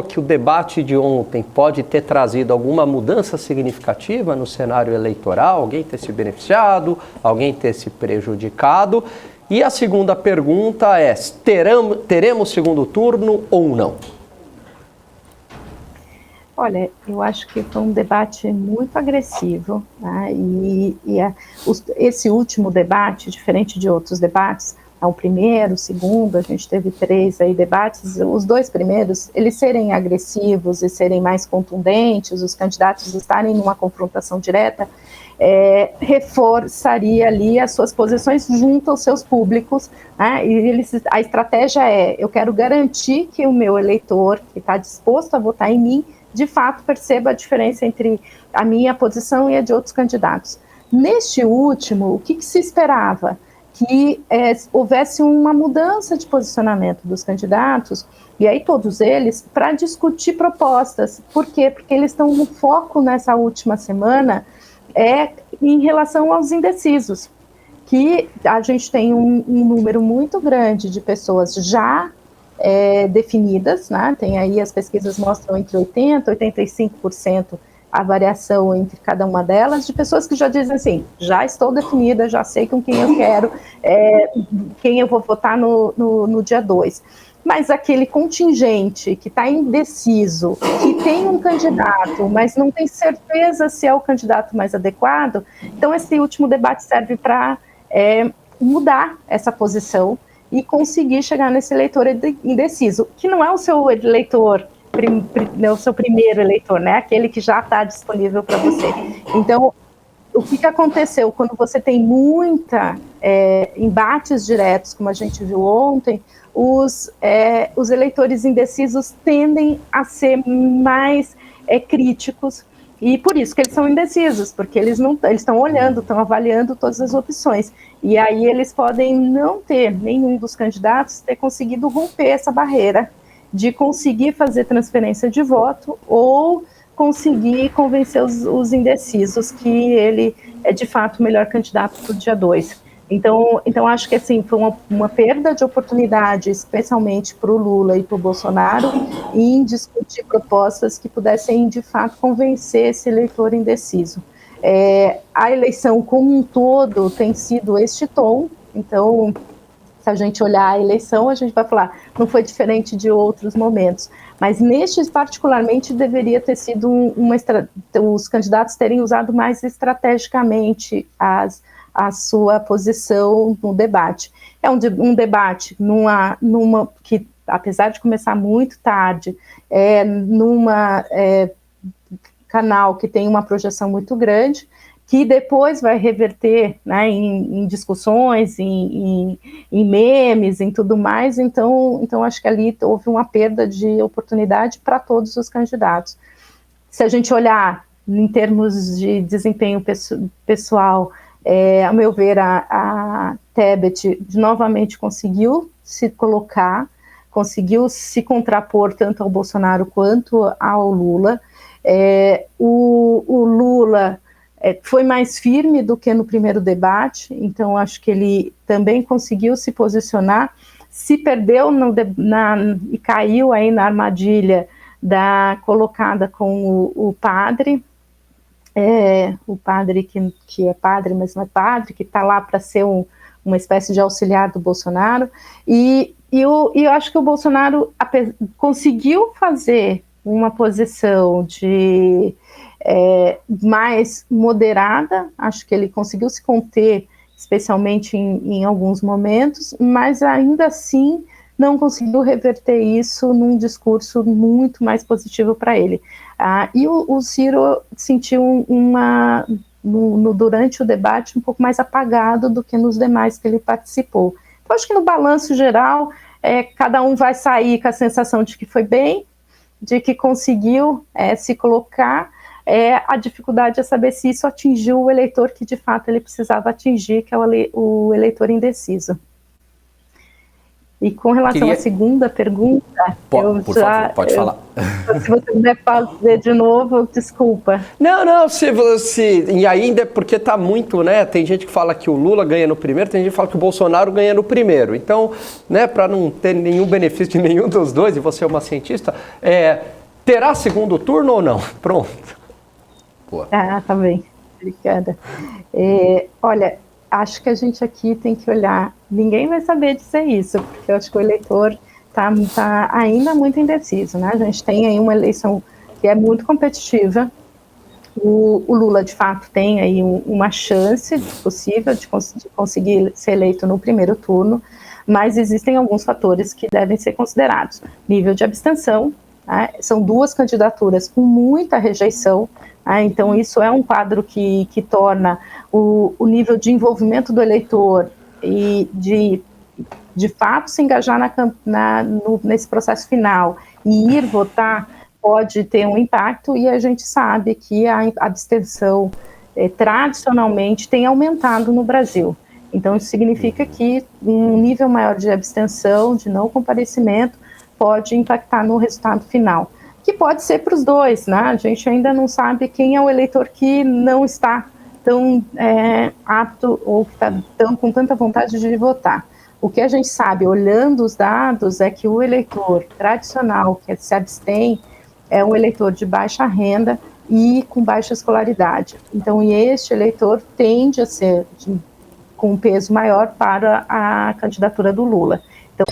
que o debate de ontem pode ter trazido alguma mudança significativa no cenário eleitoral? Alguém ter se beneficiado, alguém ter se prejudicado? E a segunda pergunta é, teremos segundo turno ou não? Olha, eu acho que foi um debate muito agressivo, né? Esse último debate, diferente de outros debates, o primeiro, o segundo, a gente teve 3 aí debates, os 2 primeiros, eles serem agressivos e serem mais contundentes, os candidatos estarem numa confrontação direta, reforçaria ali as suas posições junto aos seus públicos, né? E a estratégia eu quero garantir que o meu eleitor, que está disposto a votar em mim, de fato perceba a diferença entre a minha posição e a de outros candidatos. Neste último, o que se esperava? Que houvesse uma mudança de posicionamento dos candidatos, e aí todos eles, para discutir propostas. Por quê? Porque eles estão no foco nessa última semana em relação aos indecisos, que a gente tem um número muito grande de pessoas já definidas, né? Tem aí, as pesquisas mostram entre 80% e 85% a variação entre cada uma delas, de pessoas que já dizem assim, já estou definida, já sei com quem eu quero, quem eu vou votar no dia 2. Mas aquele contingente que está indeciso, que tem um candidato, mas não tem certeza se é o candidato mais adequado, então esse último debate serve para mudar essa posição e conseguir chegar nesse eleitor indeciso, que não é o seu eleitor, o seu primeiro eleitor, né? Aquele que já está disponível para você. Então, o que aconteceu? Quando você tem embates diretos, como a gente viu ontem, os eleitores indecisos tendem a ser mais críticos, e por isso que eles são indecisos, porque eles estão olhando, estão avaliando todas as opções, e aí eles podem não ter, nenhum dos candidatos, ter conseguido romper essa barreira de conseguir fazer transferência de voto ou conseguir convencer os indecisos que ele é de fato o melhor candidato para o dia 2. Então acho que assim, foi uma perda de oportunidade, especialmente para o Lula e para o Bolsonaro, em discutir propostas que pudessem de fato convencer esse eleitor indeciso. A eleição como um todo tem sido este tom, então se a gente olhar a eleição, a gente vai falar, não foi diferente de outros momentos, mas neste particularmente deveria ter sido os candidatos terem usado mais estrategicamente a sua posição no debate. É um debate que, apesar de começar muito tarde, canal que tem uma projeção muito grande, que depois vai reverter, né, em discussões, em memes, em tudo mais. Então acho que ali houve uma perda de oportunidade para todos os candidatos. Se a gente olhar em termos de desempenho pessoal, a meu ver, a Tebet novamente conseguiu se colocar, conseguiu se contrapor tanto ao Bolsonaro quanto ao Lula. O Lula foi mais firme do que no primeiro debate, então acho que ele também conseguiu se posicionar, se perdeu e caiu aí na armadilha da colocada com o padre, o padre que é padre, mas não é padre, que está lá para ser uma espécie de auxiliar do Bolsonaro, e eu acho que o Bolsonaro conseguiu fazer uma posição mais moderada, acho que ele conseguiu se conter, especialmente em alguns momentos, mas ainda assim não conseguiu reverter isso num discurso muito mais positivo para ele. E o Ciro sentiu durante o debate um pouco mais apagado do que nos demais que ele participou. Então, acho que no balanço geral, cada um vai sair com a sensação de que foi bem, de que conseguiu se colocar. A dificuldade é saber se isso atingiu o eleitor que de fato ele precisava atingir, que é o eleitor indeciso. E com relação à segunda pergunta, por favor, pode falar. Se você puder fazer de novo, desculpa. Não, e ainda porque está muito, né? Tem gente que fala que o Lula ganha no primeiro, tem gente que fala que o Bolsonaro ganha no primeiro. Então, né, para não ter nenhum benefício de nenhum dos dois, e você é uma cientista, terá segundo turno ou não? Pronto. Boa. Tá bem. Obrigada. Olha, acho que a gente aqui tem que olhar, ninguém vai saber dizer isso, porque eu acho que o eleitor está ainda muito indeciso, né? A gente tem aí uma eleição que é muito competitiva, o Lula, de fato, tem aí uma chance possível de conseguir ser eleito no primeiro turno, mas existem alguns fatores que devem ser considerados. Nível de abstenção, né? São duas candidaturas com muita rejeição, então isso é um quadro que torna o nível de envolvimento do eleitor e de fato se engajar nesse processo final e ir votar pode ter um impacto, e a gente sabe que a abstenção tradicionalmente tem aumentado no Brasil. Então isso significa que um nível maior de abstenção, de não comparecimento, pode impactar no resultado final, que pode ser para os dois, né? A gente ainda não sabe quem é o eleitor que não está tão apto ou que está com tanta vontade de votar. O que a gente sabe, olhando os dados, é que o eleitor tradicional que se abstém é um eleitor de baixa renda e com baixa escolaridade. Então, este eleitor tende a ser com um peso maior para a candidatura do Lula. Então,